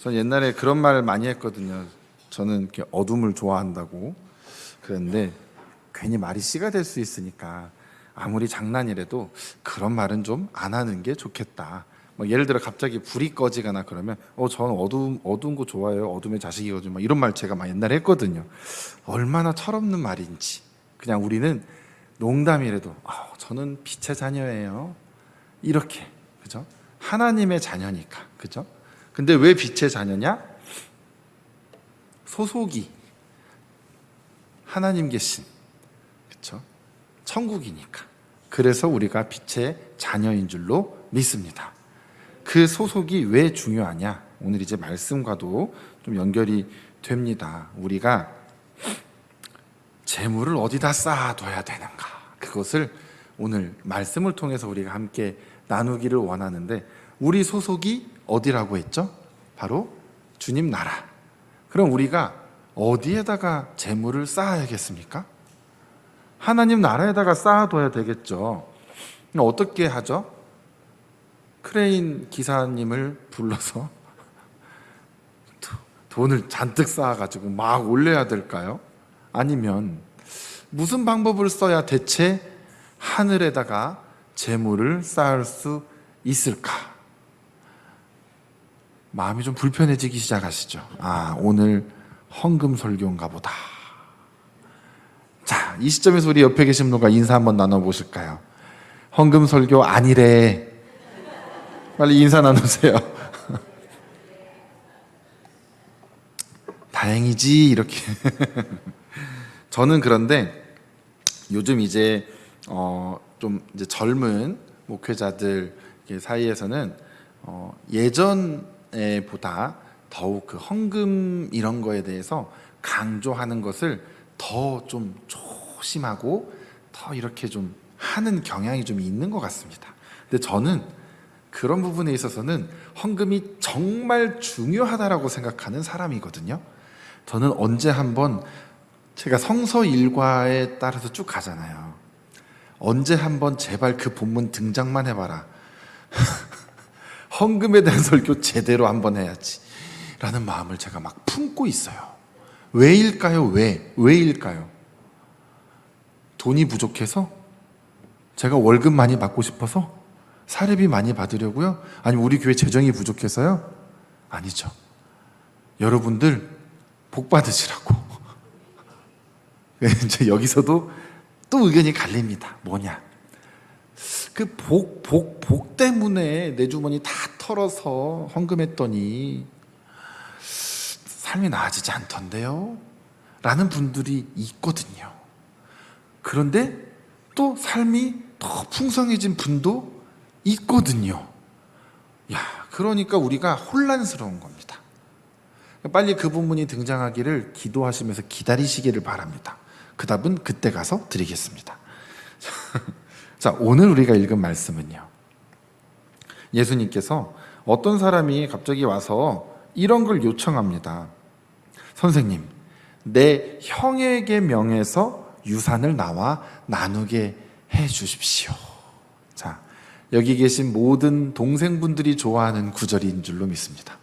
전 옛날에 그런 말 많이 했거든요. 저는 이렇게 어둠을 좋아한다고 그랬는데 괜히 말이 씨가 될 수 있으니까 아무리 장난이라도 그런 말은 좀 안 하는 게 좋겠다. 뭐 예를 들어 갑자기 불이 꺼지거나 그러면 저는 어두운 거 좋아해요. 어둠의 자식이거든요. 이런 말 제가 막 옛날에 했거든요. 얼마나 철없는 말인지. 그냥 우리는 농담이라도 저는 빛의 자녀예요. 이렇게 그죠? 하나님의 자녀니까 그죠? 근데 왜 빛의 자녀냐? 소속이 하나님 계신 그렇죠? 천국이니까. 그래서 우리가 빛의 자녀인 줄로 믿습니다. 그 소속이 왜 중요하냐? 오늘 이제 말씀과도 좀 연결이 됩니다. 우리가 재물을 어디다 쌓아둬야 되는가? 그것을 오늘 말씀을 통해서 우리가 함께 나누기를 원하는데, 우리 소속이 어디라고 했죠? 바로 주님 나라. 그럼 우리가 어디에다가 재물을 쌓아야겠습니까? 하나님 나라에다가 쌓아둬야 되겠죠. 어떻게 하죠? 크레인 기사님을 불러서 돈을 잔뜩 쌓아가지고 막 올려야 될까요? 아니면 무슨 방법을 써야 대체 하늘에다가 재물을 쌓을 수 있을까? 마음이 좀 불편해지기 시작하시죠. 오늘 헌금 설교인가 보다. 자, 이 시점에서 우리 옆에 계신 분과 인사 한번 나눠보실까요? 헌금 설교 아니래. 빨리 인사 나누세요. 다행이지 이렇게. 저는 그런데 요즘 이제 좀 이제 젊은 목회자들 사이에서는 예전에 보다 더욱 그 헌금 이런 거에 대해서 강조하는 것을 더 좀 조심하고 더 이렇게 좀 하는 경향이 좀 있는 것 같습니다. 근데 저는 그런 부분에 있어서는 헌금이 정말 중요하다라고 생각하는 사람이거든요. 저는 언제 한번 제가 성서 일과에 따라서 쭉 가잖아요. 언제 한번 제발 그 본문 등장만 해봐라. 헌금에 대한 설교 제대로 한번 해야지 라는 마음을 제가 막 품고 있어요. 왜일까요? 왜일까요? 돈이 부족해서? 제가 월급 많이 받고 싶어서? 사례비 많이 받으려고요? 아니면 우리 교회 재정이 부족해서요? 아니죠. 여러분들 복 받으시라고. 이제 여기서도 또 의견이 갈립니다. 뭐냐? 그 복 때문에 내 주머니 다 털어서 헌금했더니 삶이 나아지지 않던데요? 라는 분들이 있거든요. 그런데 또 삶이 더 풍성해진 분도 있거든요. 그러니까 우리가 혼란스러운 겁니다. 빨리 그 부분이 등장하기를 기도하시면서 기다리시기를 바랍니다. 그 답은 그때 가서 드리겠습니다. 자, 오늘 우리가 읽은 말씀은요, 예수님께서 어떤 사람이 갑자기 와서 이런 걸 요청합니다. 선생님, 내 형에게 명해서 유산을 나와 나누게 해 주십시오. 자, 여기 계신 모든 동생분들이 좋아하는 구절인 줄로 믿습니다.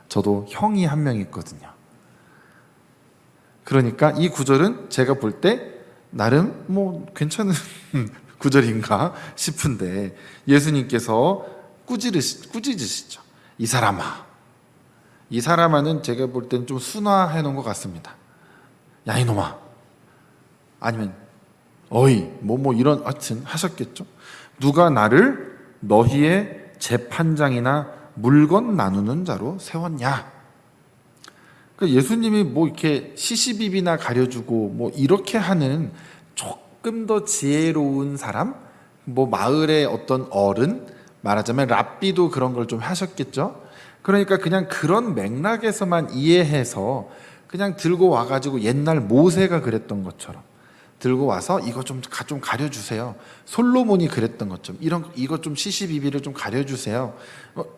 저도 형이 한 명 있거든요. 그러니까 이 구절은 제가 볼 때 나름 괜찮은 구절인가 싶은데, 예수님께서 꾸짖으시죠. 이 사람아는 제가 볼 때는 좀 순화해 놓은 것 같습니다. 야 이놈아, 아니면 어이 이런 하여튼 하셨겠죠. 누가 나를 너희의 재판장이나 물건 나누는 자로 세웠냐? 그러니까 예수님이 이렇게 시시비비나 가려주고 이렇게 하는 조금 더 지혜로운 사람, 마을의 어떤 어른, 말하자면 랍비도 그런 걸 좀 하셨겠죠. 그러니까 그냥 그런 맥락에서만 이해해서 그냥 들고 와가지고 옛날 모세가 그랬던 것처럼 들고 와서 이거 좀 가려주세요. 솔로몬이 그랬던 것처럼 이거 좀 시시비비를 좀 가려주세요.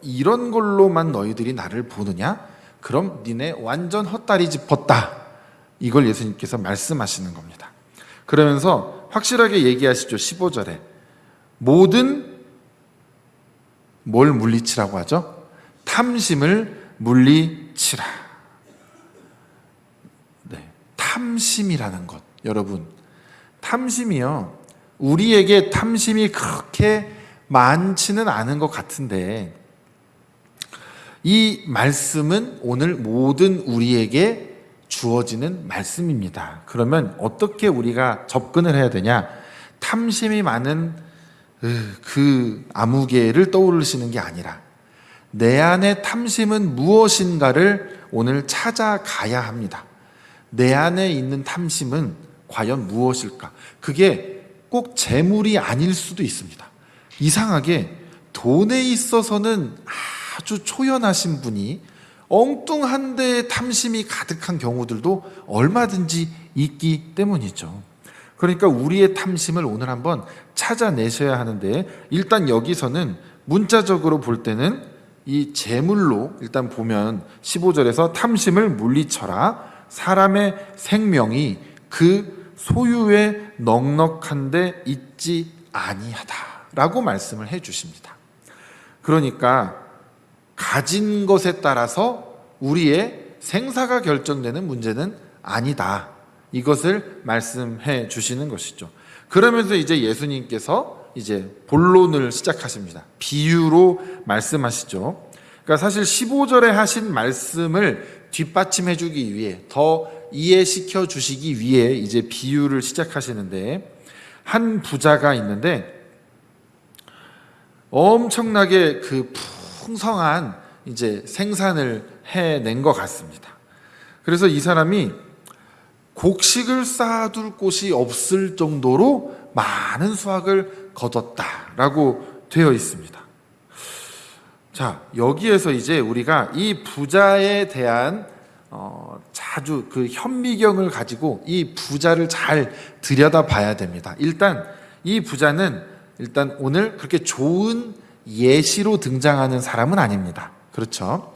이런 걸로만 너희들이 나를 보느냐? 그럼 니네 완전 헛다리 짚었다. 이걸 예수님께서 말씀하시는 겁니다. 그러면서 확실하게 얘기하시죠. 15절에 모든 뭘 물리치라고 하죠? 탐심을 물리치라. 네, 탐심이라는 것, 여러분, 탐심이요, 우리에게 탐심이 그렇게 많지는 않은 것 같은데, 이 말씀은 오늘 모든 우리에게 주어지는 말씀입니다. 그러면 어떻게 우리가 접근을 해야 되냐? 탐심이 많은 그 아무개를 떠올리시는 게 아니라 내 안의 탐심은 무엇인가를 오늘 찾아가야 합니다. 내 안에 있는 탐심은 과연 무엇일까? 그게 꼭 재물이 아닐 수도 있습니다. 이상하게 돈에 있어서는 아주 초연하신 분이 엉뚱한 데 탐심이 가득한 경우들도 얼마든지 있기 때문이죠. 그러니까 우리의 탐심을 오늘 한번 찾아내셔야 하는데, 일단 여기서는 문자적으로 볼 때는 이 재물로 일단 보면 15절에서 탐심을 물리쳐라. 사람의 생명이 그 소유에 넉넉한데 있지 아니하다라고 말씀을 해 주십니다. 그러니까 가진 것에 따라서 우리의 생사가 결정되는 문제는 아니다, 이것을 말씀해 주시는 것이죠. 그러면서 이제 예수님께서 이제 본론을 시작하십니다. 비유로 말씀하시죠. 그러니까 사실 15절에 하신 말씀을 뒷받침해 주기 위해, 더 이해시켜 주시기 위해 이제 비유를 시작하시는데, 한 부자가 있는데 엄청나게 그 풍성한 이제 생산을 해낸 것 같습니다. 그래서 이 사람이 곡식을 쌓아둘 곳이 없을 정도로 많은 수확을 거뒀다라고 되어 있습니다. 자, 여기에서 이제 우리가 이 부자에 대한 자주 그 현미경을 가지고 이 부자를 잘 들여다봐야 됩니다. 일단 이 부자는 일단 오늘 그렇게 좋은 예시로 등장하는 사람은 아닙니다. 그렇죠?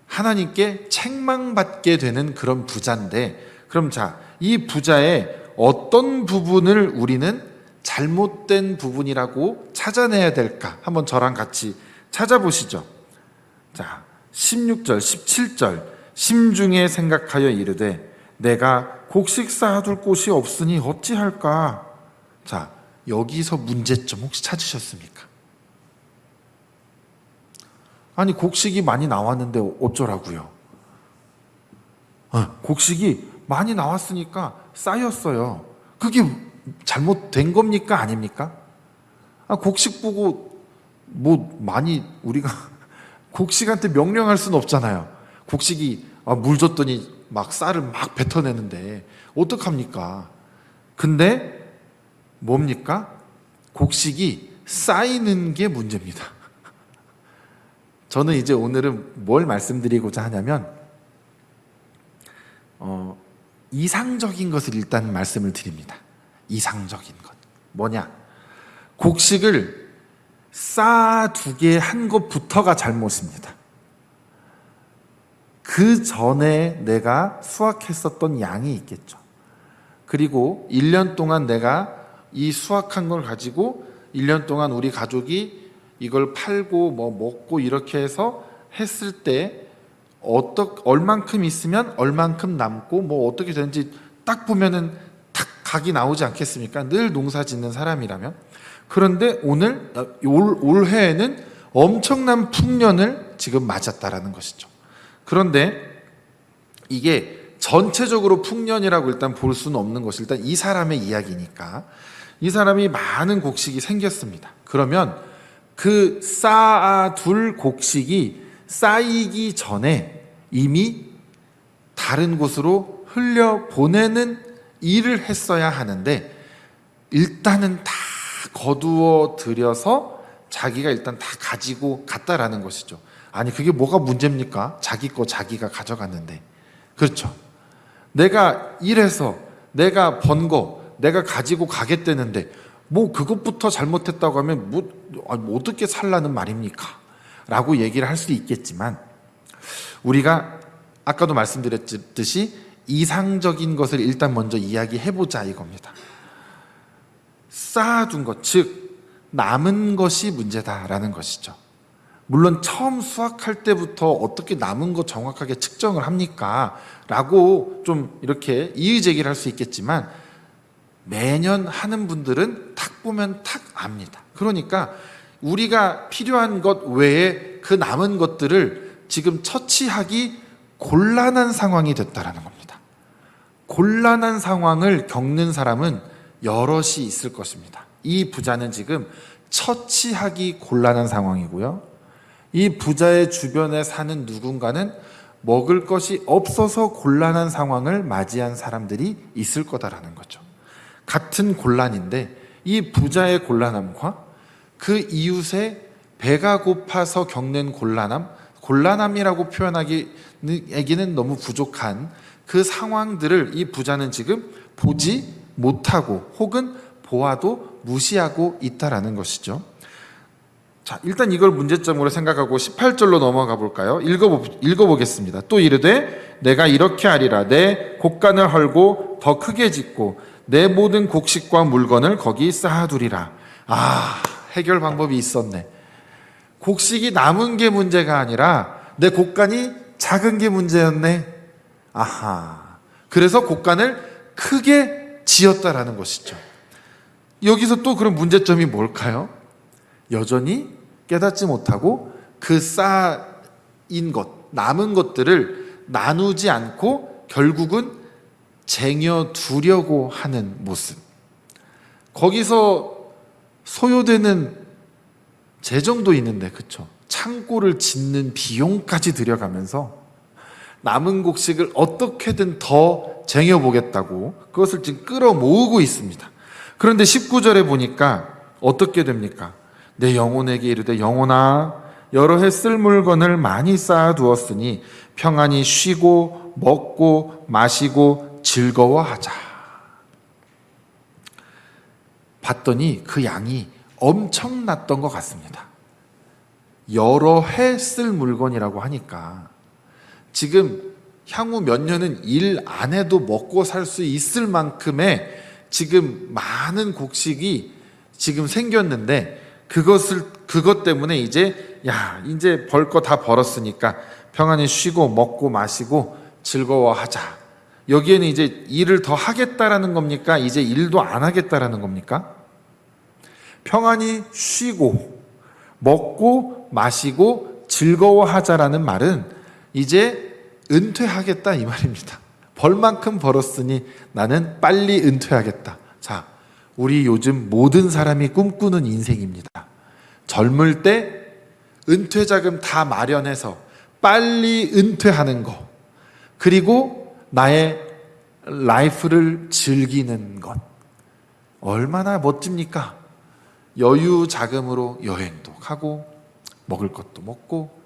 하나님께 책망받게 되는 그런 부자인데, 그럼 자, 이 부자의 어떤 부분을 우리는 잘못된 부분이라고 찾아내야 될까? 한번 저랑 같이 찾아보시죠. 자, 16절, 17절, 심중에 생각하여 이르되 내가 곡식 쌓아둘 곳이 없으니 어찌할까? 자, 여기서 문제점 혹시 찾으셨습니까? 아니, 곡식이 많이 나왔는데 어쩌라고요? 곡식이 많이 나왔으니까 쌓였어요. 그게 잘못된 겁니까? 아닙니까? 곡식 보고 뭐 많이 우리가 곡식한테 명령할 수는 없잖아요. 곡식이 물 줬더니 막 쌀을 막 뱉어내는데 어떡합니까? 근데 뭡니까? 곡식이 쌓이는 게 문제입니다. 저는 이제 오늘은 뭘 말씀드리고자 하냐면 이상적인 것을 일단 말씀을 드립니다. 이상적인 것 뭐냐? 곡식을 쌓아두게 한 것부터가 잘못입니다. 그 전에 내가 수확했었던 양이 있겠죠. 그리고 1년 동안 내가 이 수확한 걸 가지고 1년 동안 우리 가족이 이걸 팔고 뭐 먹고 이렇게 해서 했을 때 얼만큼 있으면 얼만큼 남고 뭐 어떻게 되는지 딱 보면은 탁 각이 나오지 않겠습니까? 늘 농사 짓는 사람이라면. 그런데 올해에는 엄청난 풍년을 지금 맞았다라는 것이죠. 그런데 이게 전체적으로 풍년이라고 일단 볼 수는 없는 것이, 일단 이 사람의 이야기니까 이 사람이 많은 곡식이 생겼습니다. 그러면 그 쌓아둘 곡식이 쌓이기 전에 이미 다른 곳으로 흘려보내는 일을 했어야 하는데 일단은 다 거두어 들여서 자기가 일단 다 가지고 갔다라는 것이죠. 아니, 그게 뭐가 문제입니까? 자기 거 자기가 가져갔는데. 그렇죠. 내가 일해서 내가 번 거 내가 가지고 가겠다는데 뭐 그것부터 잘못했다고 하면 어떻게 살라는 말입니까? 라고 얘기를 할 수 있겠지만, 우리가 아까도 말씀드렸듯이 이상적인 것을 일단 먼저 이야기해보자 이겁니다. 쌓아둔 것, 즉 남은 것이 문제다라는 것이죠. 물론 처음 수확할 때부터 어떻게 남은 거 정확하게 측정을 합니까? 라고 좀 이렇게 이의제기를 할 수 있겠지만 매년 하는 분들은 탁 보면 탁 압니다. 그러니까 우리가 필요한 것 외에 그 남은 것들을 지금 처치하기 곤란한 상황이 됐다라는 겁니다. 곤란한 상황을 겪는 사람은 여럿이 있을 것입니다. 이 부자는 지금 처치하기 곤란한 상황이고요. 이 부자의 주변에 사는 누군가는 먹을 것이 없어서 곤란한 상황을 맞이한 사람들이 있을 거다라는 거죠. 같은 곤란인데 이 부자의 곤란함과 그 이웃의 배가 고파서 겪는 곤란함이라고 표현하기에는 너무 부족한 그 상황들을 이 부자는 지금 보지 못하고 혹은 보아도 무시하고 있다라는 것이죠. 자, 일단 이걸 문제점으로 생각하고 18절로 넘어가 볼까요? 읽어보겠습니다. 또 이르되 내가 이렇게 하리라. 내 곡간을 헐고 더 크게 짓고 내 모든 곡식과 물건을 거기 쌓아두리라. 아, 해결 방법이 있었네. 곡식이 남은 게 문제가 아니라 내 곡간이 작은 게 문제였네. 아하. 그래서 곡간을 크게 지었다라는 것이죠. 여기서 또 그런 문제점이 뭘까요? 여전히 깨닫지 못하고 그 쌓인 것, 남은 것들을 나누지 않고 결국은 쟁여두려고 하는 모습. 거기서 소요되는 재정도 있는데, 그쵸? 창고를 짓는 비용까지 들여가면서 남은 곡식을 어떻게든 더 쟁여보겠다고 그것을 지금 끌어모으고 있습니다. 그런데 19절에 보니까 어떻게 됩니까? 내 영혼에게 이르되 영혼아 여러 해 쓸 물건을 많이 쌓아두었으니 평안히 쉬고 먹고 마시고 즐거워하자. 봤더니 그 양이 엄청났던 것 같습니다. 여러 해 쓸 물건이라고 하니까 지금 향후 몇 년은 일 안 해도 먹고 살 수 있을 만큼의 지금 많은 곡식이 지금 생겼는데 그것 때문에 이제 벌 거 다 벌었으니까 평안히 쉬고 먹고 마시고 즐거워하자. 여기에는 이제 일을 더 하겠다라는 겁니까? 이제 일도 안 하겠다라는 겁니까? 평안히 쉬고 먹고 마시고 즐거워하자라는 말은 이제 은퇴하겠다 이 말입니다. 벌만큼 벌었으니 나는 빨리 은퇴하겠다. 자, 우리 요즘 모든 사람이 꿈꾸는 인생입니다. 젊을 때 은퇴자금 다 마련해서 빨리 은퇴하는 거, 그리고 나의 라이프를 즐기는 것. 얼마나 멋집니까? 여유 자금으로 여행도 가고 먹을 것도 먹고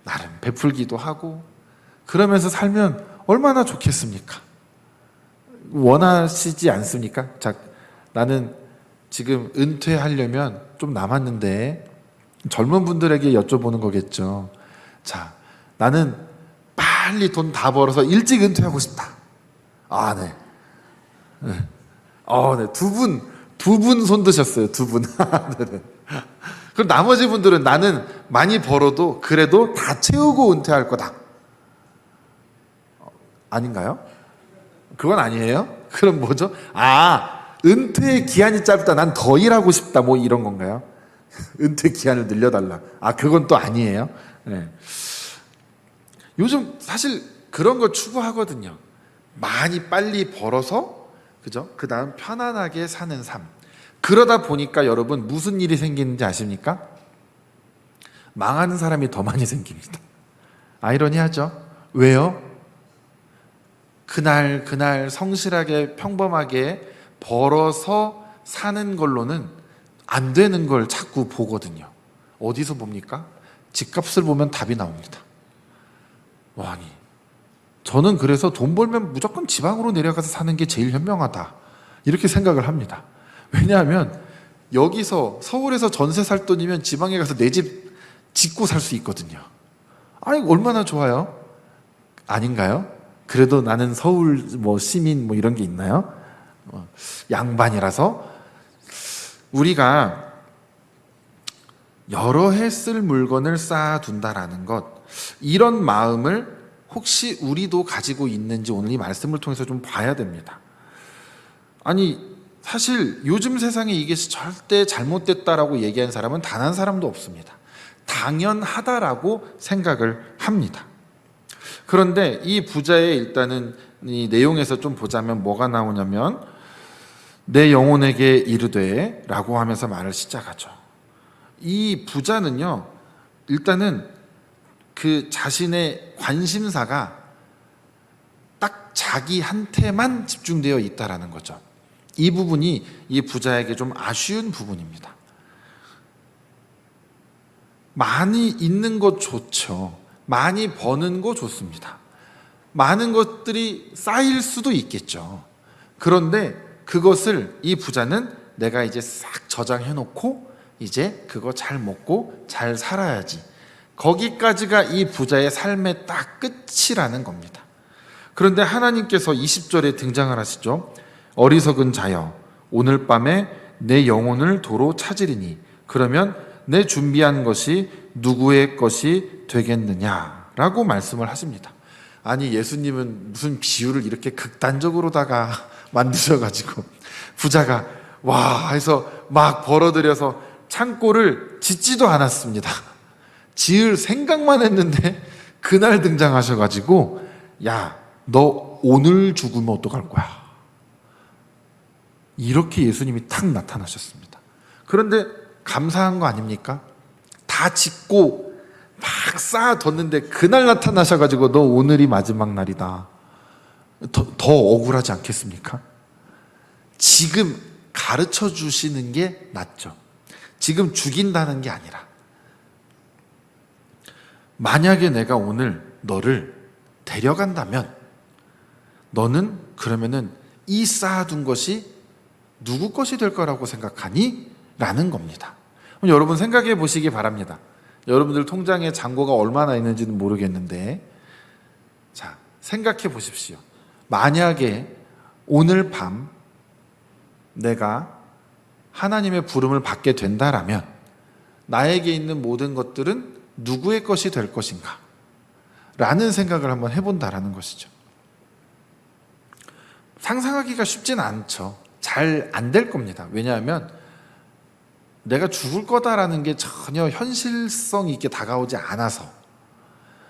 나름 베풀기도 하고 그러면서 살면 얼마나 좋겠습니까? 원하시지 않습니까? 자, 나는 지금 은퇴하려면 좀 남았는데 젊은 분들에게 여쭤보는 거겠죠. 자, 나는 빨리 돈 다 벌어서 일찍 은퇴하고 싶다. 아, 네. 네. 네. 두 분 손 드셨어요. 두 분. 네. 그럼 나머지 분들은 나는 많이 벌어도 그래도 다 채우고 은퇴할 거다. 아닌가요? 그건 아니에요? 그럼 뭐죠? 은퇴 기한이 짧다. 난 더 일하고 싶다. 뭐 이런 건가요? 은퇴 기한을 늘려달라. 그건 또 아니에요. 네. 요즘 사실 그런 걸 추구하거든요. 많이 빨리 벌어서, 그죠? 그 다음 편안하게 사는 삶. 그러다 보니까 여러분 무슨 일이 생기는지 아십니까? 망하는 사람이 더 많이 생깁니다. 아이러니하죠? 왜요? 그날 성실하게 평범하게 벌어서 사는 걸로는 안 되는 걸 자꾸 보거든요. 어디서 봅니까? 집값을 보면 답이 나옵니다. 아니, 저는 그래서 돈 벌면 무조건 지방으로 내려가서 사는 게 제일 현명하다 이렇게 생각을 합니다. 왜냐하면 여기서 서울에서 전세 살 돈이면 지방에 가서 내 집 짓고 살 수 있거든요. 얼마나 좋아요? 아닌가요? 그래도 나는 서울 시민 이런 게 있나요? 양반이라서 우리가 여러 해 쓸 물건을 쌓아둔다라는 것, 이런 마음을 혹시 우리도 가지고 있는지 오늘 이 말씀을 통해서 좀 봐야 됩니다. 아니 사실 요즘 세상에 이게 절대 잘못됐다라고 얘기한 사람은 단 한 사람도 없습니다. 당연하다라고 생각을 합니다. 그런데 이 부자의 일단은 이 내용에서 좀 보자면 뭐가 나오냐면 내 영혼에게 이르되 라고 하면서 말을 시작하죠. 이 부자는요 일단은 그 자신의 관심사가 딱 자기한테만 집중되어 있다라는 거죠. 이 부분이 이 부자에게 좀 아쉬운 부분입니다. 많이 있는 것 좋죠. 많이 버는 거 좋습니다. 많은 것들이 쌓일 수도 있겠죠. 그런데 그것을 이 부자는 내가 이제 싹 저장해 놓고 이제 그거 잘 먹고 잘 살아야지, 거기까지가 이 부자의 삶의 딱 끝이라는 겁니다. 그런데 하나님께서 20절에 등장을 하시죠. 어리석은 자여 오늘 밤에 내 영혼을 도로 찾으리니 그러면 내 준비한 것이 누구의 것이 되겠느냐라고 말씀을 하십니다. 아니 예수님은 무슨 비유를 이렇게 극단적으로다가 만드셔가지고 부자가 와 해서 막 벌어들여서 창고를 짓지도 않았습니다. 지을 생각만 했는데 그날 등장하셔가지고 야, 너 오늘 죽으면 어떡할 거야, 이렇게 예수님이 탁 나타나셨습니다. 그런데 감사한 거 아닙니까? 다 짓고 막 쌓아뒀는데 그날 나타나셔가지고 너 오늘이 마지막 날이다. 더 억울하지 않겠습니까? 지금 가르쳐 주시는 게 낫죠. 지금 죽인다는 게 아니라 만약에 내가 오늘 너를 데려간다면 너는 그러면은 이 쌓아둔 것이 누구 것이 될 거라고 생각하니? 라는 겁니다. 여러분 생각해 보시기 바랍니다. 여러분들 통장에 잔고가 얼마나 있는지는 모르겠는데 자, 생각해 보십시오. 만약에 오늘 밤 내가 하나님의 부름을 받게 된다라면 나에게 있는 모든 것들은 누구의 것이 될 것인가? 라는 생각을 한번 해본다라는 것이죠. 상상하기가 쉽진 않죠. 잘 안 될 겁니다. 왜냐하면 내가 죽을 거다라는 게 전혀 현실성 있게 다가오지 않아서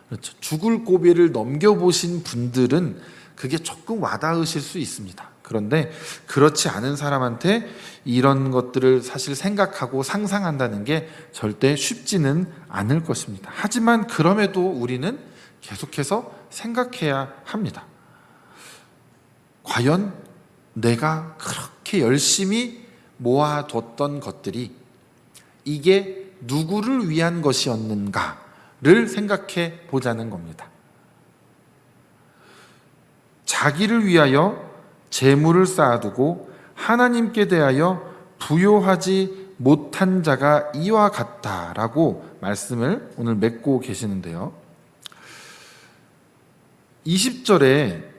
그렇죠. 죽을 고비를 넘겨보신 분들은 그게 조금 와닿으실 수 있습니다. 그런데 그렇지 않은 사람한테 이런 것들을 사실 생각하고 상상한다는 게 절대 쉽지는 않을 것입니다. 하지만 그럼에도 우리는 계속해서 생각해야 합니다. 과연 내가 그렇게 열심히 모아뒀던 것들이 이게 누구를 위한 것이었는가를 생각해 보자는 겁니다. 자기를 위하여 재물을 쌓아두고 하나님께 대하여 부요하지 못한 자가 이와 같다라고 말씀을 오늘 맺고 계시는데요. 20절에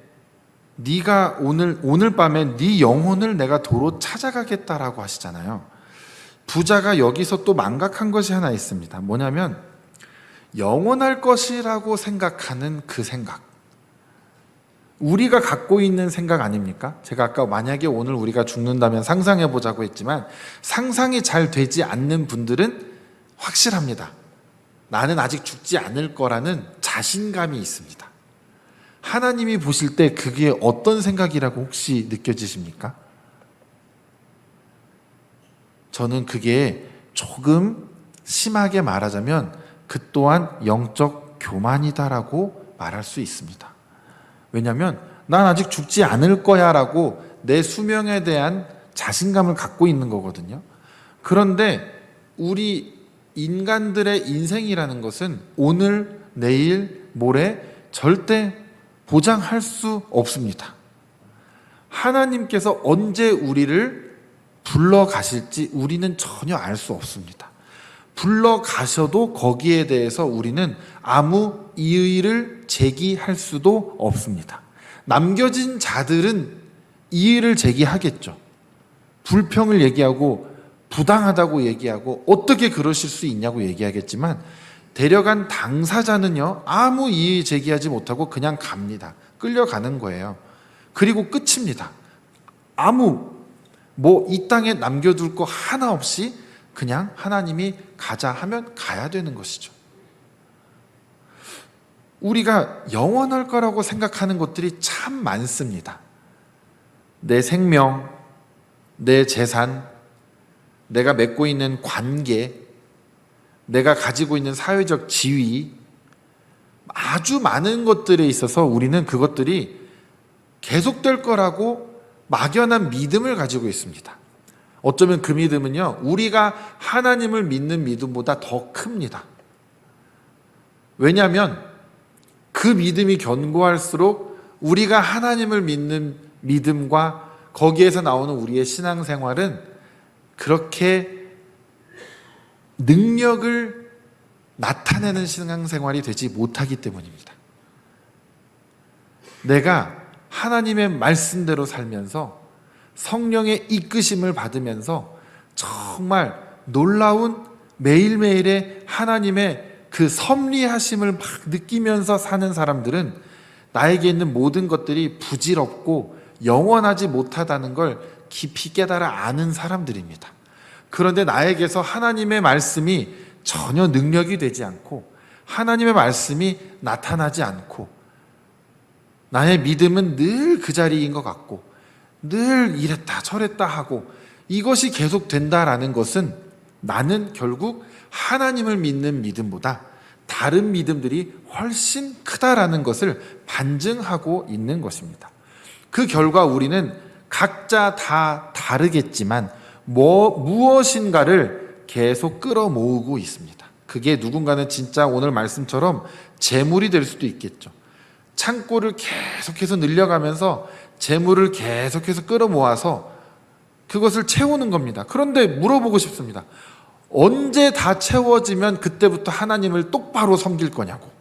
네가 오늘 밤에 네 영혼을 내가 도로 찾아가겠다라고 하시잖아요. 부자가 여기서 또 망각한 것이 하나 있습니다. 뭐냐면 영원할 것이라고 생각하는 그 생각, 우리가 갖고 있는 생각 아닙니까? 제가 아까 만약에 오늘 우리가 죽는다면 상상해 보자고 했지만 상상이 잘 되지 않는 분들은 확실합니다. 나는 아직 죽지 않을 거라는 자신감이 있습니다. 하나님이 보실 때 그게 어떤 생각이라고 혹시 느껴지십니까? 저는 그게 조금 심하게 말하자면 그 또한 영적 교만이다라고 말할 수 있습니다. 왜냐하면 난 아직 죽지 않을 거야 라고 내 수명에 대한 자신감을 갖고 있는 거거든요. 그런데 우리 인간들의 인생이라는 것은 오늘, 내일, 모레 절대 보장할 수 없습니다. 하나님께서 언제 우리를 불러가실지 우리는 전혀 알 수 없습니다. 불러가셔도 거기에 대해서 우리는 아무 이의를 제기할 수도 없습니다. 남겨진 자들은 이의를 제기하겠죠. 불평을 얘기하고 부당하다고 얘기하고 어떻게 그러실 수 있냐고 얘기하겠지만 데려간 당사자는요 아무 이의 제기하지 못하고 그냥 갑니다. 끌려가는 거예요. 그리고 끝입니다. 아무 이 땅에 남겨둘 거 하나 없이 그냥 하나님이 가자 하면 가야 되는 것이죠. 우리가 영원할 거라고 생각하는 것들이 참 많습니다. 내 생명, 내 재산, 내가 맺고 있는 관계, 내가 가지고 있는 사회적 지위, 아주 많은 것들에 있어서 우리는 그것들이 계속될 거라고 막연한 믿음을 가지고 있습니다. 어쩌면 그 믿음은요, 우리가 하나님을 믿는 믿음보다 더 큽니다. 왜냐하면 그 믿음이 견고할수록 우리가 하나님을 믿는 믿음과 거기에서 나오는 우리의 신앙생활은 그렇게 능력을 나타내는 신앙생활이 되지 못하기 때문입니다. 내가 하나님의 말씀대로 살면서 성령의 이끄심을 받으면서 정말 놀라운 매일매일의 하나님의 그 섭리하심을 막 느끼면서 사는 사람들은 나에게 있는 모든 것들이 부질없고 영원하지 못하다는 걸 깊이 깨달아 아는 사람들입니다. 그런데 나에게서 하나님의 말씀이 전혀 능력이 되지 않고 하나님의 말씀이 나타나지 않고 나의 믿음은 늘 그 자리인 것 같고 늘 이랬다 저랬다 하고 이것이 계속 된다라는 것은 나는 결국 하나님을 믿는 믿음보다 다른 믿음들이 훨씬 크다라는 것을 반증하고 있는 것입니다. 그 결과 우리는 각자 다 다르겠지만 무엇인가를 계속 끌어모으고 있습니다. 그게 누군가는 진짜 오늘 말씀처럼 재물이 될 수도 있겠죠. 창고를 계속해서 늘려가면서 재물을 계속해서 끌어모아서 그것을 채우는 겁니다. 그런데 물어보고 싶습니다. 언제 다 채워지면 그때부터 하나님을 똑바로 섬길 거냐고.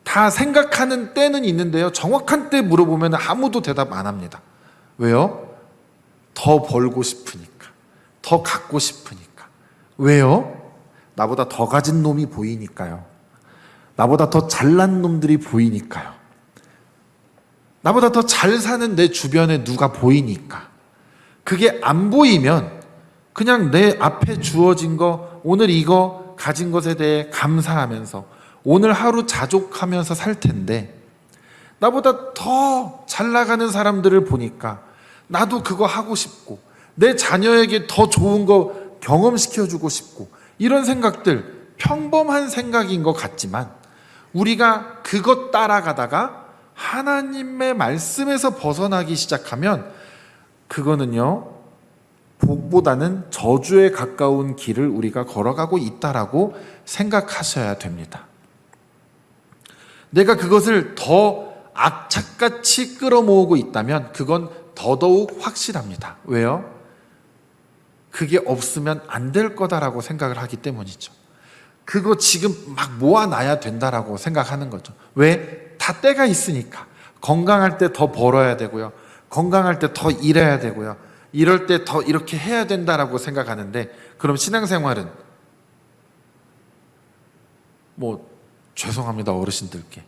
다 생각하는 때는 있는데요. 정확한 때 물어보면 아무도 대답 안 합니다. 왜요? 더 벌고 싶으니까. 더 갖고 싶으니까. 왜요? 나보다 더 가진 놈이 보이니까요. 나보다 더 잘난 놈들이 보이니까요. 나보다 더 잘 사는 내 주변에 누가 보이니까. 그게 안 보이면 그냥 내 앞에 주어진 거, 오늘 이거 가진 것에 대해 감사하면서 오늘 하루 자족하면서 살 텐데 나보다 더 잘 나가는 사람들을 보니까 나도 그거 하고 싶고 내 자녀에게 더 좋은 거 경험시켜주고 싶고 이런 생각들 평범한 생각인 것 같지만 우리가 그것 따라가다가 하나님의 말씀에서 벗어나기 시작하면 그거는요 복보다는 저주에 가까운 길을 우리가 걸어가고 있다라고 생각하셔야 됩니다. 내가 그것을 더 악착같이 끌어모으고 있다면 그건 더더욱 확실합니다. 왜요? 그게 없으면 안 될 거다라고 생각을 하기 때문이죠. 그거 지금 막 모아놔야 된다라고 생각하는 거죠. 왜? 다 때가 있으니까. 건강할 때 더 벌어야 되고요. 건강할 때 더 일해야 되고요. 이럴 때 더 이렇게 해야 된다라고 생각하는데 그럼 신앙생활은 죄송합니다 어르신들께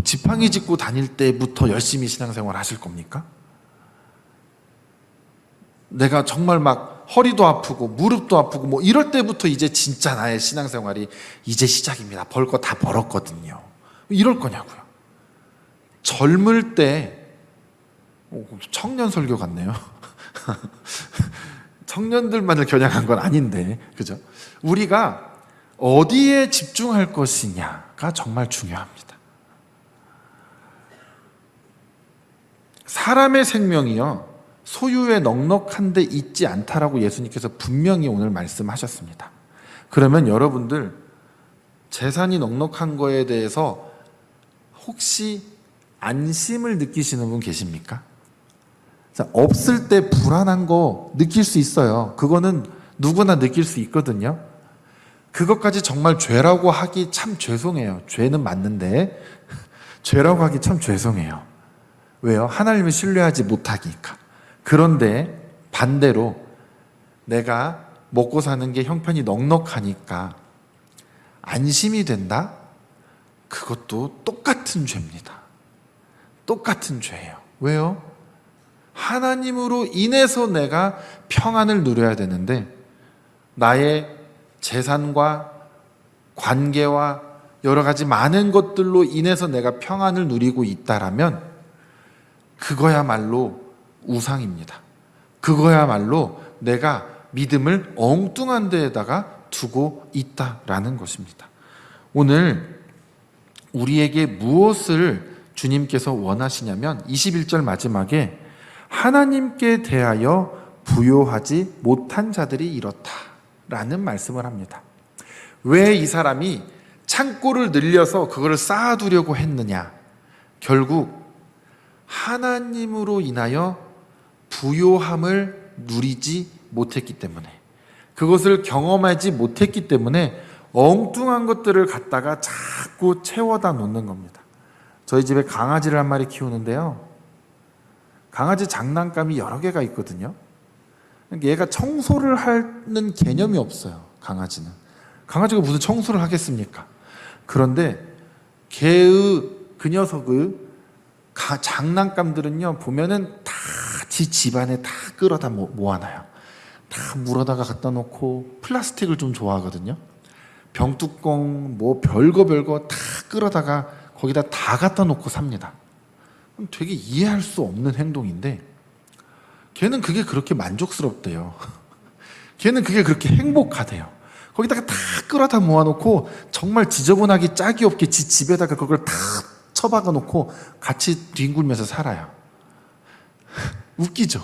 지팡이 짚고 다닐 때부터 열심히 신앙생활 하실 겁니까? 내가 정말 막 허리도 아프고 무릎도 아프고 이럴 때부터 이제 진짜 나의 신앙생활이 이제 시작입니다. 벌 거 다 벌었거든요. 이럴 거냐고요. 젊을 때 청년 설교 같네요. 청년들만을 겨냥한 건 아닌데, 그죠? 우리가 어디에 집중할 것이냐가 정말 중요합니다. 사람의 생명이요, 소유에 넉넉한 데 있지 않다라고 예수님께서 분명히 오늘 말씀하셨습니다. 그러면 여러분들, 재산이 넉넉한 거에 대해서 혹시 안심을 느끼시는 분 계십니까? 없을 때 불안한 거 느낄 수 있어요. 그거는 누구나 느낄 수 있거든요. 그것까지 정말 죄라고 하기 참 죄송해요. 죄는 맞는데 죄라고 하기 참 죄송해요. 왜요? 하나님을 신뢰하지 못하니까. 그런데 반대로 내가 먹고 사는 게 형편이 넉넉하니까 안심이 된다? 그것도 똑같은 죄입니다. 똑같은 죄예요. 왜요? 하나님으로 인해서 내가 평안을 누려야 되는데 나의 재산과 관계와 여러 가지 많은 것들로 인해서 내가 평안을 누리고 있다라면 그거야말로 우상입니다. 그거야말로 내가 믿음을 엉뚱한 데에다가 두고 있다라는 것입니다. 오늘 우리에게 무엇을 주님께서 원하시냐면 21절 마지막에 하나님께 대하여 부요하지 못한 자들이 이렇다라는 말씀을 합니다. 왜 이 사람이 창고를 늘려서 그거를 쌓아두려고 했느냐? 결국 하나님으로 인하여 부요함을 누리지 못했기 때문에, 그것을 경험하지 못했기 때문에 엉뚱한 것들을 갖다가 자꾸 채워다 놓는 겁니다. 저희 집에 강아지를 한 마리 키우는데요, 강아지 장난감이 여러 개가 있거든요. 얘가 청소를 하는 개념이 없어요. 강아지가 무슨 청소를 하겠습니까? 그런데 그 녀석의 장난감들은요, 보면은 다 지 집안에 다 끌어다 모아놔요. 다 물어다가 갖다 놓고, 플라스틱을 좀 좋아하거든요. 병뚜껑 뭐 별거 다 끌어다가 거기다 다 갖다 놓고 삽니다. 되게 이해할 수 없는 행동인데 걔는 그게 그렇게 만족스럽대요. 걔는 그게 그렇게 행복하대요. 거기다가 다 끌어다 모아놓고 정말 지저분하기 짝이 없게 지 집에다가 그걸 다 처박아 놓고 같이 뒹굴면서 살아요. 웃기죠?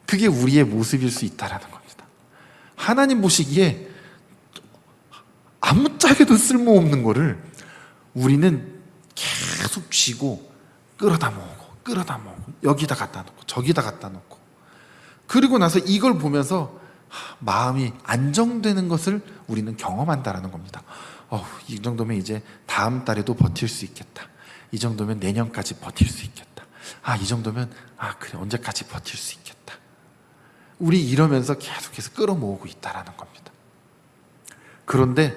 그게 우리의 모습일 수 있다라는 겁니다. 하나님 보시기에 아무짝에도 쓸모없는 거를 우리는 계속 쥐고 끌어다 모으고 여기다 갖다 놓고 저기다 갖다 놓고, 그리고 나서 이걸 보면서 마음이 안정되는 것을 우리는 경험한다라는 겁니다. 이 정도면 이제 다음 달에도 버틸 수 있겠다. 이 정도면 내년까지 버틸 수 있겠다. 이 정도면 그래, 언제까지 버틸 수 있겠다. 우리 이러면서 계속해서 끌어모으고 있다라는 겁니다. 그런데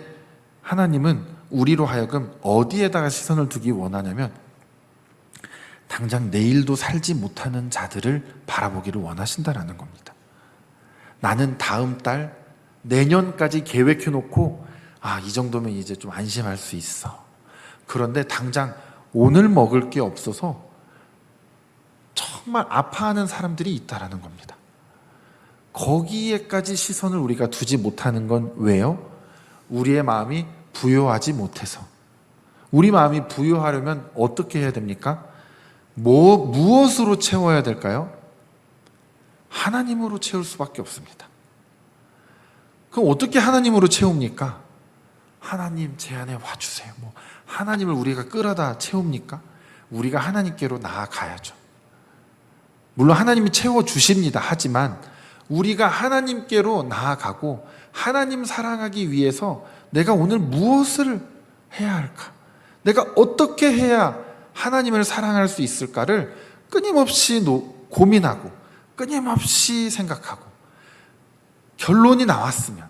하나님은 우리로 하여금 어디에다가 시선을 두기 원하냐면 당장 내일도 살지 못하는 자들을 바라보기를 원하신다라는 겁니다. 나는 다음 달, 내년까지 계획해놓고 이 정도면 이제 좀 안심할 수 있어. 그런데 당장 오늘 먹을 게 없어서 정말 아파하는 사람들이 있다라는 겁니다. 거기에까지 시선을 우리가 두지 못하는 건 왜요? 우리의 마음이 부요하지 못해서. 우리 마음이 부요하려면 어떻게 해야 됩니까? 무엇으로 채워야 될까요? 하나님으로 채울 수밖에 없습니다. 그럼 어떻게 하나님으로 채웁니까? 하나님 제 안에 와주세요. 하나님을 우리가 끌어다 채웁니까? 우리가 하나님께로 나아가야죠. 물론 하나님이 채워주십니다. 하지만 우리가 하나님께로 나아가고 하나님 사랑하기 위해서 내가 오늘 무엇을 해야 할까? 내가 어떻게 해야 하나님을 사랑할 수 있을까를 끊임없이 고민하고 끊임없이 생각하고, 결론이 나왔으면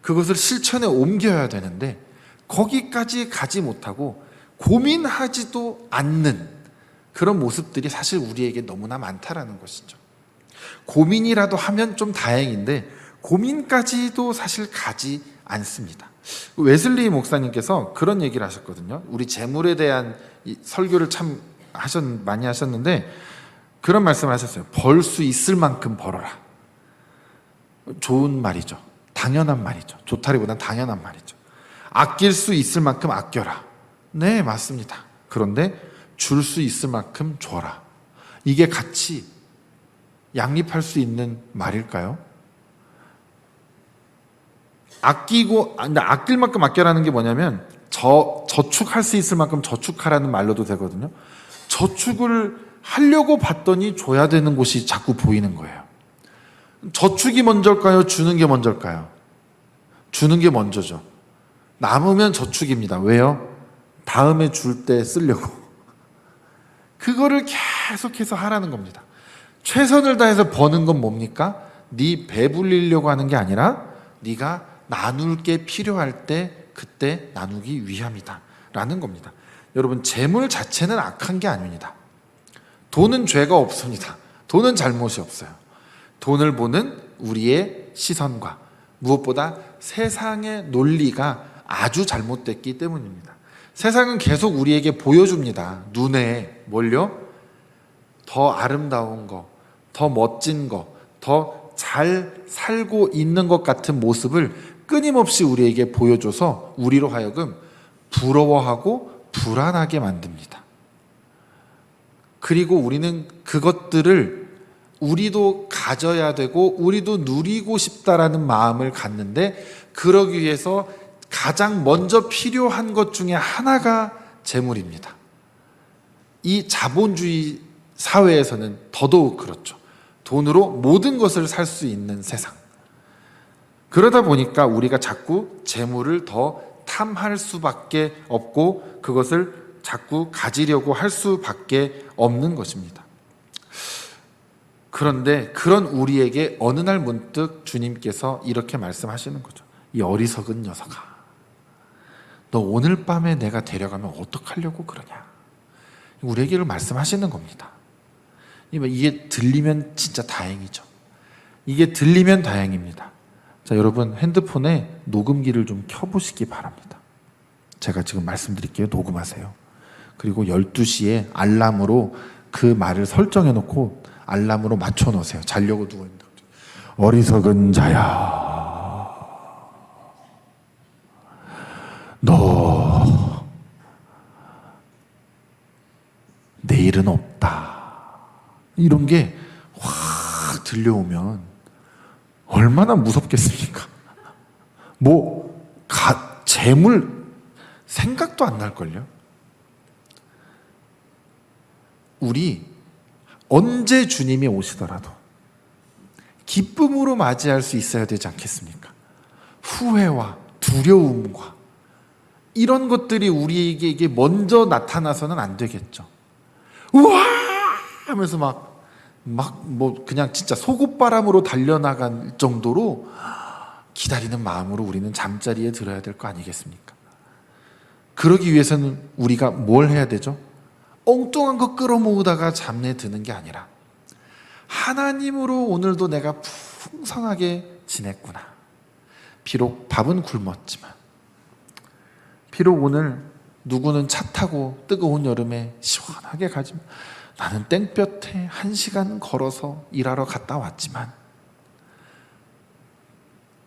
그것을 실천에 옮겨야 되는데 거기까지 가지 못하고 고민하지도 않는 그런 모습들이 사실 우리에게 너무나 많다라는 것이죠. 고민이라도 하면 좀 다행인데 고민까지도 사실 가지 않습니다. 웨슬리 목사님께서 그런 얘기를 하셨거든요. 우리 재물에 대한 설교를 참 많이 하셨는데 그런 말씀을 하셨어요. 벌 수 있을 만큼 벌어라. 좋은 말이죠. 당연한 말이죠. 좋다리보단 당연한 말이죠. 아낄 수 있을 만큼 아껴라. 네, 맞습니다. 그런데 줄 수 있을 만큼 줘라. 이게 같이 양립할 수 있는 말일까요? 아낄 만큼 아껴라는 게 뭐냐면 저축할 수 있을 만큼 저축하라는 말로도 되거든요. 저축을 하려고 봤더니 줘야 되는 곳이 자꾸 보이는 거예요. 저축이 먼저일까요? 주는 게 먼저일까요? 주는 게 먼저죠. 남으면 저축입니다. 왜요? 다음에 줄 때 쓰려고. 그거를 계속해서 하라는 겁니다. 최선을 다해서 버는 건 뭡니까? 네 배불리려고 하는 게 아니라 네가 나눌 게 필요할 때 그때 나누기 위함이다 라는 겁니다. 여러분, 재물 자체는 악한 게 아닙니다. 돈은 죄가 없습니다. 돈은 잘못이 없어요. 돈을 보는 우리의 시선과 무엇보다 세상의 논리가 아주 잘못됐기 때문입니다. 세상은 계속 우리에게 보여줍니다. 눈에 뭘요? 더 아름다운 거, 더 멋진 거, 더 잘 살고 있는 것 같은 모습을 끊임없이 우리에게 보여줘서 우리로 하여금 부러워하고 불안하게 만듭니다. 그리고 우리는 그것들을 우리도 가져야 되고 우리도 누리고 싶다라는 마음을 갖는데, 그러기 위해서 가장 먼저 필요한 것 중에 하나가 재물입니다. 이 자본주의 사회에서는 더더욱 그렇죠. 돈으로 모든 것을 살 수 있는 세상. 그러다 보니까 우리가 자꾸 재물을 더 탐할 수밖에 없고 그것을 자꾸 가지려고 할 수밖에 없는 것입니다. 그런데 그런 우리에게 어느 날 문득 주님께서 이렇게 말씀하시는 거죠. 이 어리석은 녀석아, 너 오늘 밤에 내가 데려가면 어떡하려고 그러냐. 우리에게 말씀하시는 겁니다. 이게 들리면 진짜 다행이죠. 이게 들리면 다행입니다. 자, 여러분, 핸드폰에 녹음기를 좀 켜보시기 바랍니다. 제가 지금 말씀드릴게요. 녹음하세요. 그리고 12시에 알람으로 그 말을 설정해 놓고 알람으로 맞춰 놓으세요. 자려고 누워있는데 어리석은 자야, 너 내일은 없다. 이런 게 확 들려오면 얼마나 무섭겠습니까? 재물 생각도 안 날걸요? 우리 언제 주님이 오시더라도 기쁨으로 맞이할 수 있어야 되지 않겠습니까? 후회와 두려움과 이런 것들이 우리에게 먼저 나타나서는 안 되겠죠. 우와! 하면서 그냥 진짜 속옷바람으로 달려나갈 정도로 기다리는 마음으로 우리는 잠자리에 들어야 될 거 아니겠습니까? 그러기 위해서는 우리가 뭘 해야 되죠? 엉뚱한 거 끌어모으다가 잠에 드는 게 아니라 하나님으로 오늘도 내가 풍성하게 지냈구나. 비록 밥은 굶었지만, 비록 오늘 누구는 차 타고 뜨거운 여름에 시원하게 가지만 나는 땡볕에 1시간 걸어서 일하러 갔다 왔지만,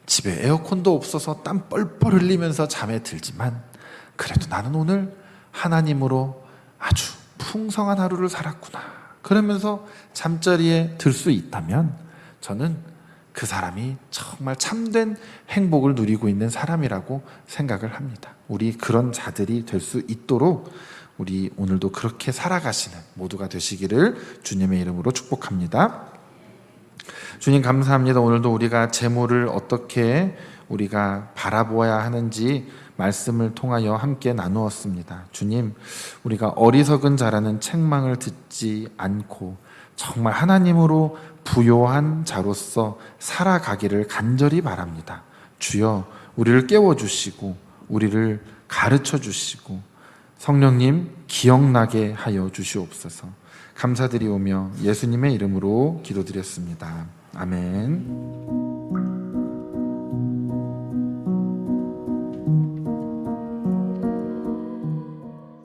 집에 에어컨도 없어서 땀 뻘뻘 흘리면서 잠에 들지만 그래도 나는 오늘 하나님으로 아주 풍성한 하루를 살았구나. 그러면서 잠자리에 들 수 있다면 저는 그 사람이 정말 참된 행복을 누리고 있는 사람이라고 생각을 합니다. 우리 그런 자들이 될 수 있도록 우리 오늘도 그렇게 살아가시는 모두가 되시기를 주님의 이름으로 축복합니다. 주님 감사합니다. 오늘도 우리가 재물을 어떻게 우리가 바라보아야 하는지 말씀을 통하여 함께 나누었습니다. 주님, 우리가 어리석은 자라는 책망을 듣지 않고 정말 하나님으로 부요한 자로서 살아가기를 간절히 바랍니다. 주여, 우리를 깨워주시고 우리를 가르쳐주시고 성령님 기억나게 하여 주시옵소서. 감사드리오며 예수님의 이름으로 기도드렸습니다. 아멘.